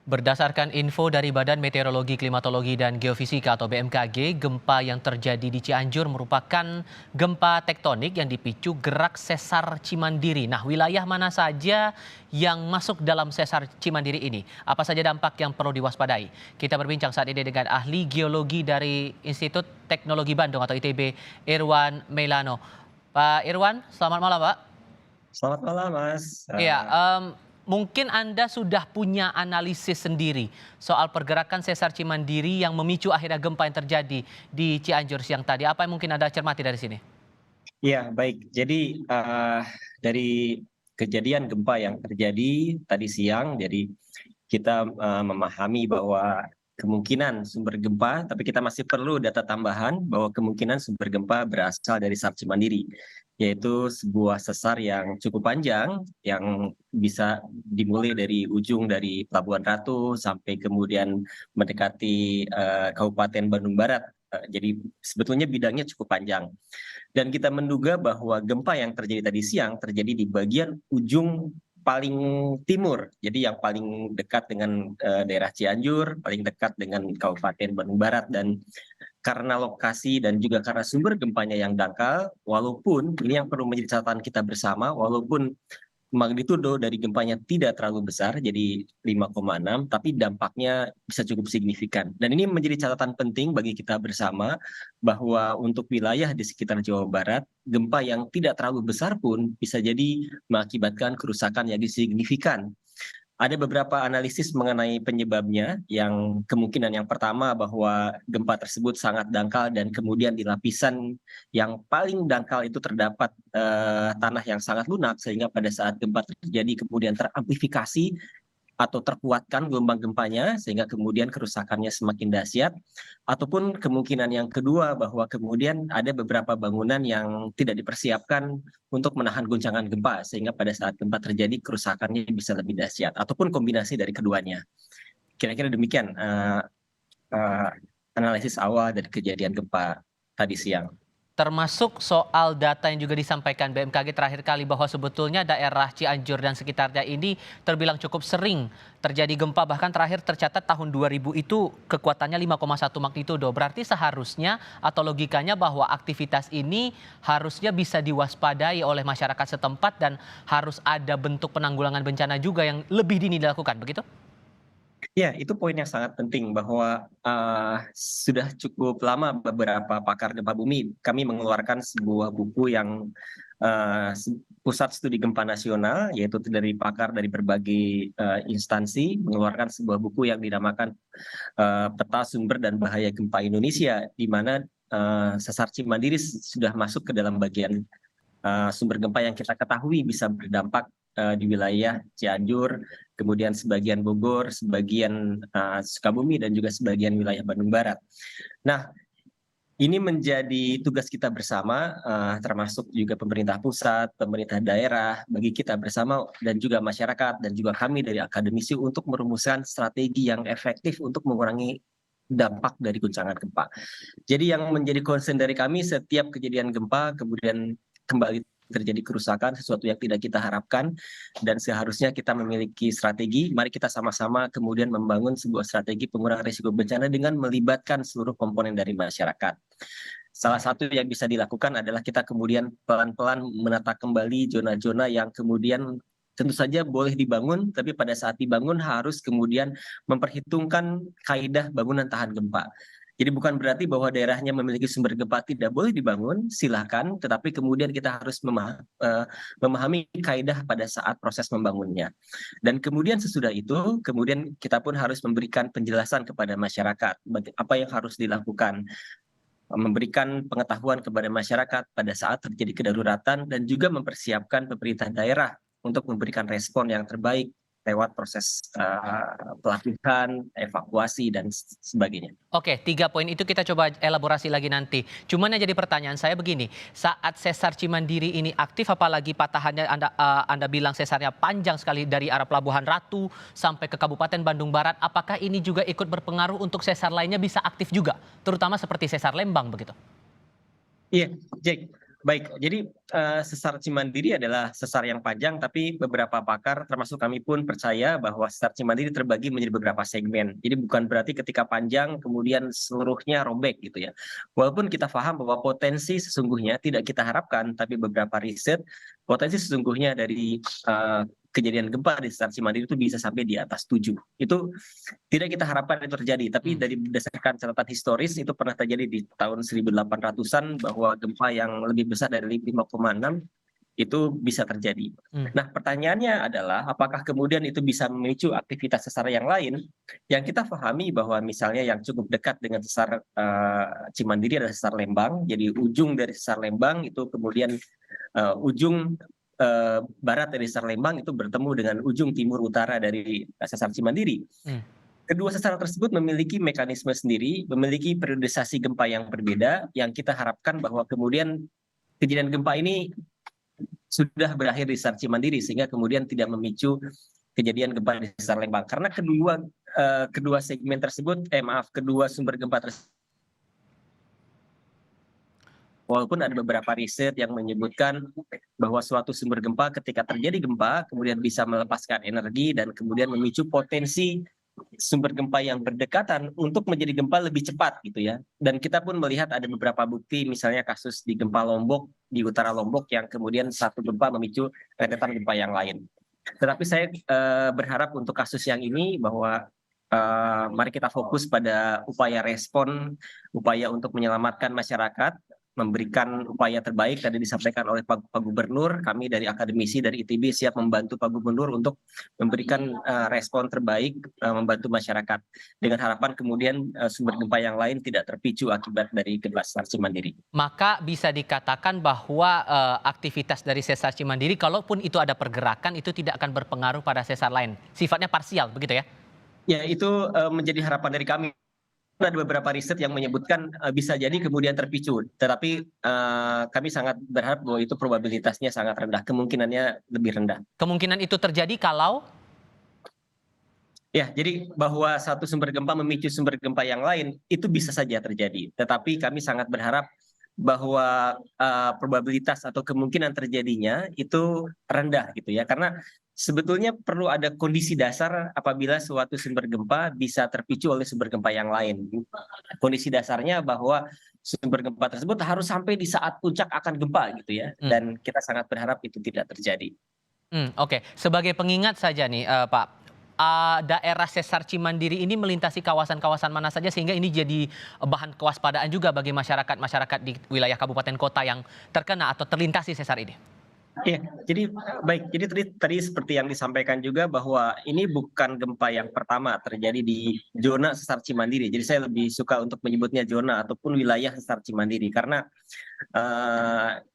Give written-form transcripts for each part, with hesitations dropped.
Berdasarkan info dari Badan Meteorologi, Klimatologi, dan Geofisika atau BMKG, gempa yang terjadi di Cianjur merupakan gempa tektonik yang dipicu gerak sesar Cimandiri. Nah, wilayah mana saja yang masuk dalam sesar Cimandiri ini? Apa saja dampak yang perlu diwaspadai? Kita berbincang saat ini dengan ahli geologi dari Institut Teknologi Bandung atau ITB, Irwan Meilano. Pak Irwan, selamat malam, Pak. Selamat malam, Mas. Iya, mungkin Anda sudah punya analisis sendiri soal pergerakan sesar Cimandiri yang memicu akhirnya gempa yang terjadi di Cianjur siang tadi. Apa yang mungkin Anda cermati dari sini? Iya, baik. Jadi, dari kejadian gempa yang terjadi tadi siang, jadi kita, memahami bahwa kemungkinan sumber gempa, tapi kita masih perlu data tambahan bahwa kemungkinan sumber gempa berasal dari Sar Cimandiri, yaitu sebuah sesar yang cukup panjang, yang bisa dimulai dari ujung dari Pelabuhan Ratu sampai kemudian mendekati, Kabupaten Bandung Barat. Jadi sebetulnya bidangnya cukup panjang. Dan kita menduga bahwa gempa yang terjadi tadi siang terjadi di bagian ujung paling timur. Jadi yang paling dekat dengan, daerah Cianjur, paling dekat dengan Kabupaten Bandung Barat dan karena lokasi dan juga karena sumber gempanya yang dangkal, walaupun ini yang perlu menjadi catatan kita bersama, walaupun magnitudo dari gempanya tidak terlalu besar, jadi 5,6, tapi dampaknya bisa cukup signifikan. Dan ini menjadi catatan penting bagi kita bersama bahwa untuk wilayah di sekitar Jawa Barat, gempa yang tidak terlalu besar pun bisa jadi mengakibatkan kerusakan yang signifikan. Ada beberapa analisis mengenai penyebabnya, yang kemungkinan yang pertama bahwa gempa tersebut sangat dangkal dan kemudian di lapisan yang paling dangkal itu terdapat, tanah yang sangat lunak sehingga pada saat gempa terjadi kemudian teramplifikasi atau terkuatkan gelombang gempanya sehingga kemudian kerusakannya semakin dahsyat, ataupun kemungkinan yang kedua bahwa kemudian ada beberapa bangunan yang tidak dipersiapkan untuk menahan guncangan gempa sehingga pada saat gempa terjadi kerusakannya bisa lebih dahsyat, ataupun kombinasi dari keduanya. Kira-kira demikian, eee, analisis awal dari kejadian gempa tadi siang. Termasuk soal data yang juga disampaikan BMKG terakhir kali bahwa sebetulnya daerah Cianjur dan sekitarnya ini terbilang cukup sering terjadi gempa, bahkan terakhir tercatat tahun 2000 itu kekuatannya 5,1 magnitudo. Berarti seharusnya atau logikanya bahwa aktivitas ini harusnya bisa diwaspadai oleh masyarakat setempat dan harus ada bentuk penanggulangan bencana juga yang lebih dini dilakukan, begitu? Ya, itu poin yang sangat penting bahwa, sudah cukup lama beberapa pakar gempa bumi kami mengeluarkan sebuah buku yang, Pusat Studi Gempa Nasional, yaitu dari pakar dari berbagai, instansi mengeluarkan sebuah buku yang dinamakan, Peta Sumber dan Bahaya Gempa Indonesia, di mana, sesar Cimandiri sudah masuk ke dalam bagian, sumber gempa yang kita ketahui bisa berdampak, di wilayah Cianjur, kemudian sebagian Bogor, sebagian, Sukabumi, dan juga sebagian wilayah Bandung Barat. Nah, ini menjadi tugas kita bersama, termasuk juga pemerintah pusat, pemerintah daerah, bagi kita bersama dan juga masyarakat dan juga kami dari akademisi untuk merumuskan strategi yang efektif untuk mengurangi dampak dari guncangan gempa. Jadi yang menjadi concern dari kami setiap kejadian gempa kemudian kembali terjadi kerusakan, sesuatu yang tidak kita harapkan dan seharusnya kita memiliki strategi. Mari kita sama-sama kemudian membangun sebuah strategi pengurangan risiko bencana dengan melibatkan seluruh komponen dari masyarakat. Salah satu yang bisa dilakukan adalah kita kemudian pelan-pelan menata kembali zona-zona yang kemudian tentu saja boleh dibangun, tapi pada saat dibangun harus kemudian memperhitungkan kaidah bangunan tahan gempa. Jadi bukan berarti bahwa daerahnya memiliki sumber gempa tidak boleh dibangun, silakan, tetapi kemudian kita harus memahami kaidah pada saat proses membangunnya. Dan kemudian sesudah itu, kemudian kita pun harus memberikan penjelasan kepada masyarakat, apa yang harus dilakukan, memberikan pengetahuan kepada masyarakat pada saat terjadi kedaruratan dan juga mempersiapkan pemerintah daerah untuk memberikan respon yang terbaik lewat proses, pelatihan, evakuasi, dan sebagainya. Oke, 3 poin itu kita coba elaborasi lagi nanti. Cuman yang jadi pertanyaan saya begini, saat sesar Cimandiri ini aktif, apalagi patahannya Anda bilang sesarnya panjang sekali dari arah Pelabuhan Ratu sampai ke Kabupaten Bandung Barat, apakah ini juga ikut berpengaruh untuk sesar lainnya bisa aktif juga? Terutama seperti sesar Lembang begitu? Iya, Jack. Baik, jadi sesar Cimandiri adalah sesar yang panjang, tapi beberapa pakar, termasuk kami pun percaya bahwa sesar Cimandiri terbagi menjadi beberapa segmen. Jadi bukan berarti ketika panjang kemudian seluruhnya robek gitu ya. Walaupun kita paham bahwa potensi sesungguhnya tidak kita harapkan, tapi beberapa riset potensi sesungguhnya dari kejadian gempa di sesar Cimandiri itu bisa sampai di atas 7. Itu tidak kita harapkan itu terjadi, tapi Hmm. dari berdasarkan catatan historis itu pernah terjadi di tahun 1800-an bahwa gempa yang lebih besar dari 5,6 itu bisa terjadi. Hmm. Nah, pertanyaannya adalah apakah kemudian itu bisa memicu aktivitas sesar yang lain? Yang kita pahami bahwa misalnya yang cukup dekat dengan sesar Cimandiri adalah sesar Lembang. Jadi ujung dari sesar Lembang itu kemudian ujung barat dari sesar Lembang itu bertemu dengan ujung timur utara dari sesar Cimandiri. Hmm. Kedua sesar tersebut memiliki mekanisme sendiri, memiliki periodisasi gempa yang berbeda, yang kita harapkan bahwa kemudian kejadian gempa ini sudah berakhir di sesar Cimandiri, sehingga kemudian tidak memicu kejadian gempa di sesar Lembang. Karena kedua segmen tersebut, kedua sumber gempa tersebut, walaupun ada beberapa riset yang menyebutkan bahwa suatu sumber gempa ketika terjadi gempa, kemudian bisa melepaskan energi dan kemudian memicu potensi sumber gempa yang berdekatan untuk menjadi gempa lebih cepat gitu ya. Dan kita pun melihat ada beberapa bukti, misalnya kasus di gempa Lombok, di utara Lombok yang kemudian satu gempa memicu rentetan gempa yang lain. Tetapi saya berharap untuk kasus yang ini bahwa mari kita fokus pada upaya respon, upaya untuk menyelamatkan masyarakat, memberikan upaya terbaik tadi disampaikan oleh Pak Gubernur. Kami dari akademisi dari ITB siap membantu Pak Gubernur untuk memberikan respon terbaik, membantu masyarakat dengan harapan kemudian sumber gempa yang lain tidak terpicu akibat dari gempa sesar Cimandiri. Maka bisa dikatakan bahwa aktivitas dari sesar Cimandiri, kalaupun itu ada pergerakan, itu tidak akan berpengaruh pada sesar lain. Sifatnya parsial, begitu ya? Ya, itu menjadi harapan dari kami. Ada beberapa riset yang menyebutkan bisa jadi kemudian terpicu, tetapi kami sangat berharap bahwa itu probabilitasnya sangat rendah, kemungkinannya lebih rendah. Kemungkinan itu terjadi kalau Ya, jadi bahwa satu sumber gempa memicu sumber gempa yang lain itu bisa saja terjadi, tetapi kami sangat berharap bahwa probabilitas atau kemungkinan terjadinya itu rendah gitu ya, karena sebetulnya perlu ada kondisi dasar apabila suatu sumber gempa bisa terpicu oleh sumber gempa yang lain. Kondisi dasarnya bahwa sumber gempa tersebut harus sampai di saat puncak akan gempa gitu ya, hmm, dan kita sangat berharap itu tidak terjadi. oke. Sebagai pengingat saja nih, Pak, daerah sesar Cimandiri ini melintasi kawasan-kawasan mana saja sehingga ini jadi bahan kewaspadaan juga bagi masyarakat di wilayah kabupaten kota yang terkena atau terlintasi sesar ini? Iya, jadi baik. Jadi tadi seperti yang disampaikan juga bahwa ini bukan gempa yang pertama terjadi di zona sesar Cimandiri. Jadi saya lebih suka untuk menyebutnya zona ataupun wilayah sesar Cimandiri karena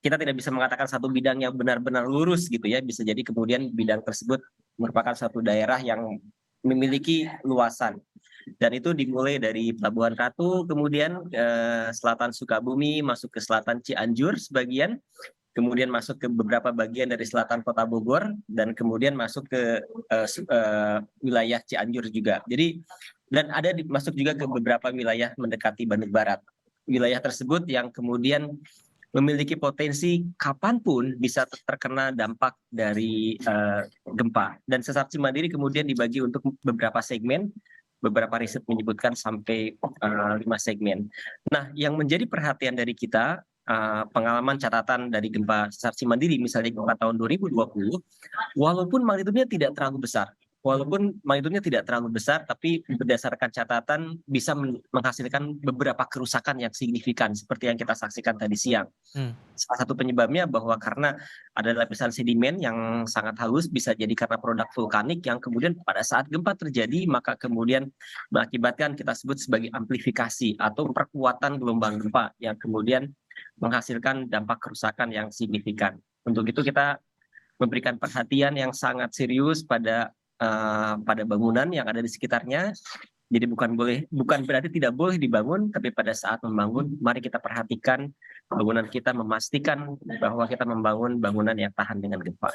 kita tidak bisa mengatakan satu bidang yang benar-benar lurus gitu ya. Bisa jadi kemudian bidang tersebut merupakan satu daerah yang memiliki luasan. Dan itu dimulai dari Pelabuhan Ratu, kemudian selatan Sukabumi, masuk ke selatan Cianjur sebagian, kemudian masuk ke beberapa bagian dari selatan Kota Bogor, dan kemudian masuk ke wilayah Cianjur juga. Jadi dan ada masuk juga ke beberapa wilayah mendekati Bandung Barat. Wilayah tersebut yang kemudian memiliki potensi kapanpun bisa terkena dampak dari gempa. Dan sesar Cimandiri kemudian dibagi untuk beberapa segmen, beberapa riset menyebutkan sampai 5 segmen. Nah, yang menjadi perhatian dari kita, pengalaman catatan dari gempa sesar Cimandiri, misalnya gempa tahun 2020, walaupun magnitudenya tidak terlalu besar, tapi berdasarkan catatan bisa menghasilkan beberapa kerusakan yang signifikan seperti yang kita saksikan tadi siang. Hmm. Salah satu penyebabnya bahwa karena ada lapisan sedimen yang sangat halus, bisa jadi karena produk vulkanik yang kemudian pada saat gempa terjadi maka kemudian mengakibatkan kita sebut sebagai amplifikasi atau perkuatan gelombang gempa yang kemudian menghasilkan dampak kerusakan yang signifikan. Untuk itu kita memberikan perhatian yang sangat serius pada bangunan yang ada di sekitarnya, Jadi bukan berarti tidak boleh dibangun, tapi pada saat membangun, mari kita perhatikan bangunan kita, memastikan bahwa kita membangun bangunan yang tahan dengan gempa.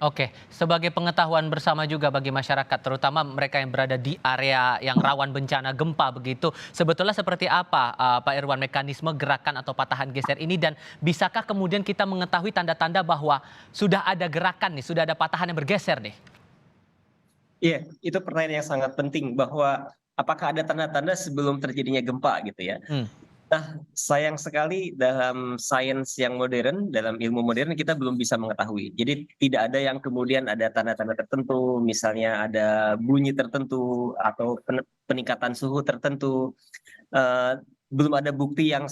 Oke, sebagai pengetahuan bersama juga bagi masyarakat, terutama mereka yang berada di area yang rawan bencana gempa begitu, sebetulnya seperti apa Pak Irwan mekanisme gerakan atau patahan geser ini dan bisakah kemudian kita mengetahui tanda-tanda bahwa sudah ada gerakan nih, sudah ada patahan yang bergeser nih? Iya, itu pertanyaan yang sangat penting bahwa apakah ada tanda-tanda sebelum terjadinya gempa gitu ya. Hmm. Nah, sayang sekali dalam sains yang modern, dalam ilmu modern kita belum bisa mengetahui. Jadi tidak ada yang kemudian ada tanda-tanda tertentu, misalnya ada bunyi tertentu atau peningkatan suhu tertentu. Belum ada bukti yang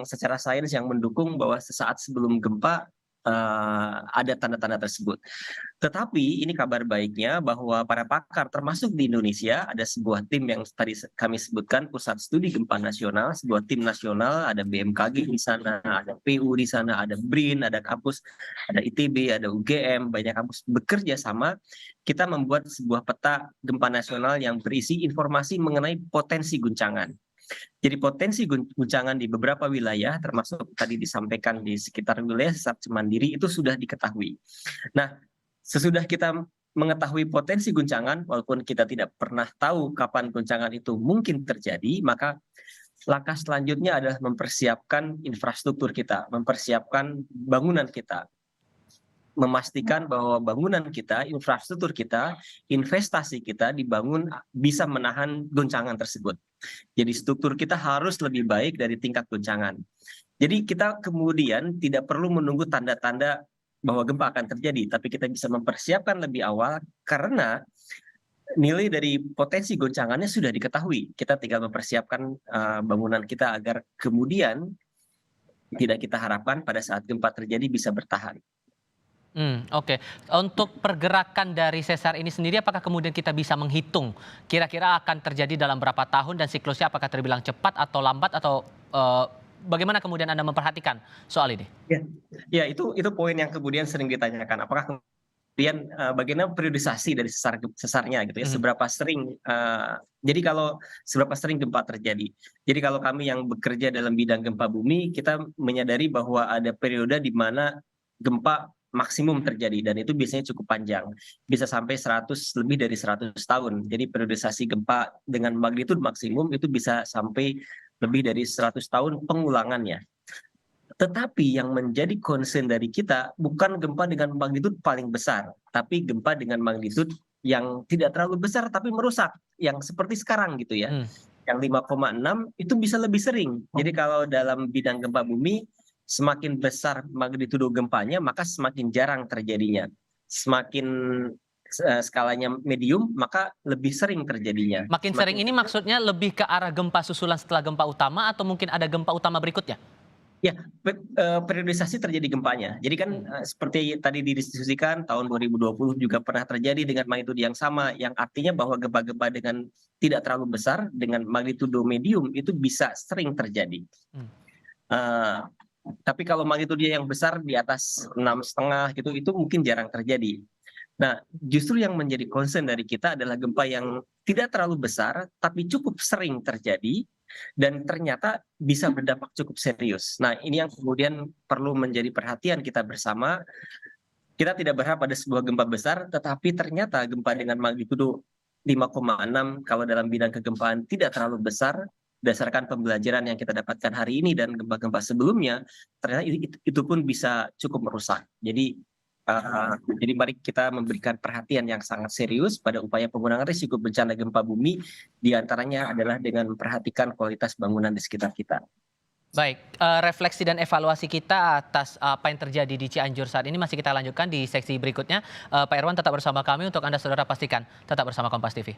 secara sains yang mendukung bahwa sesaat sebelum gempa ada tanda-tanda tersebut. Tetapi ini kabar baiknya bahwa para pakar termasuk di Indonesia ada sebuah tim yang tadi kami sebutkan Pusat Studi Gempa Nasional, sebuah tim nasional, ada BMKG di sana, ada PU di sana, ada BRIN, ada kampus, ada ITB, ada UGM, banyak kampus bekerja sama. Kita membuat sebuah peta gempa nasional yang berisi informasi mengenai potensi guncangan. Jadi potensi guncangan di beberapa wilayah, termasuk tadi disampaikan di sekitar wilayah sesar Cimandiri itu sudah diketahui. Nah, sesudah kita mengetahui potensi guncangan, walaupun kita tidak pernah tahu kapan guncangan itu mungkin terjadi, maka langkah selanjutnya adalah mempersiapkan infrastruktur kita, mempersiapkan bangunan kita, memastikan bahwa bangunan kita, infrastruktur kita, investasi kita dibangun bisa menahan guncangan tersebut. Jadi struktur kita harus lebih baik dari tingkat guncangan. Jadi kita kemudian tidak perlu menunggu tanda-tanda bahwa gempa akan terjadi, tapi kita bisa mempersiapkan lebih awal karena nilai dari potensi goncangannya sudah diketahui. Kita tinggal mempersiapkan bangunan kita agar kemudian tidak kita harapkan pada saat gempa terjadi bisa bertahan. Oke. Untuk pergerakan dari sesar ini sendiri, apakah kemudian kita bisa menghitung kira-kira akan terjadi dalam berapa tahun dan siklusnya apakah terbilang cepat atau lambat atau bagaimana kemudian Anda memperhatikan soal ini? Ya, itu poin yang kemudian sering ditanyakan. Apakah kemudian bagaimana periodisasi dari sesarnya gitu ya? Seberapa sering? Jadi kalau seberapa sering gempa terjadi? Jadi kalau kami yang bekerja dalam bidang gempa bumi, kita menyadari bahwa ada periode di mana gempa maksimum terjadi dan itu biasanya cukup panjang, bisa sampai lebih dari 100 tahun. Jadi periodisasi gempa dengan magnitud maksimum itu bisa sampai lebih dari 100 tahun pengulangannya. Tetapi yang menjadi concern dari kita bukan gempa dengan magnitud paling besar, tapi gempa dengan magnitud yang tidak terlalu besar tapi merusak, yang seperti sekarang gitu ya. Yang 5,6 itu bisa lebih sering. Jadi kalau dalam bidang gempa bumi, semakin besar magnitudo gempanya, maka semakin jarang terjadinya. Semakin skalanya medium, maka lebih sering terjadinya. Makin sering ini maksudnya lebih ke arah gempa susulan setelah gempa utama atau mungkin ada gempa utama berikutnya? Ya, periodisasi terjadi gempanya. Jadi kan seperti tadi didiskusikan tahun 2020 juga pernah terjadi dengan magnitudo yang sama, yang artinya bahwa gempa-gempa dengan tidak terlalu besar, dengan magnitudo medium itu bisa sering terjadi. Tapi kalau magnitudonya yang besar di atas 6,5 gitu, itu mungkin jarang terjadi. Nah, justru yang menjadi concern dari kita adalah gempa yang tidak terlalu besar, tapi cukup sering terjadi, dan ternyata bisa berdampak cukup serius. Nah, ini yang kemudian perlu menjadi perhatian kita bersama. Kita tidak berharap ada sebuah gempa besar, tetapi ternyata gempa dengan magnitudo 5,6 kalau dalam bidang kegempaan tidak terlalu besar, berdasarkan pembelajaran yang kita dapatkan hari ini dan gempa-gempa sebelumnya, ternyata itu pun bisa cukup merusak. Jadi mari kita memberikan perhatian yang sangat serius pada upaya pengurangan risiko bencana gempa bumi, diantaranya adalah dengan memperhatikan kualitas bangunan di sekitar kita. Baik, refleksi dan evaluasi kita atas apa yang terjadi di Cianjur saat ini masih kita lanjutkan di seksi berikutnya. Pak Irwan tetap bersama kami, untuk Anda saudara pastikan tetap bersama Kompas TV.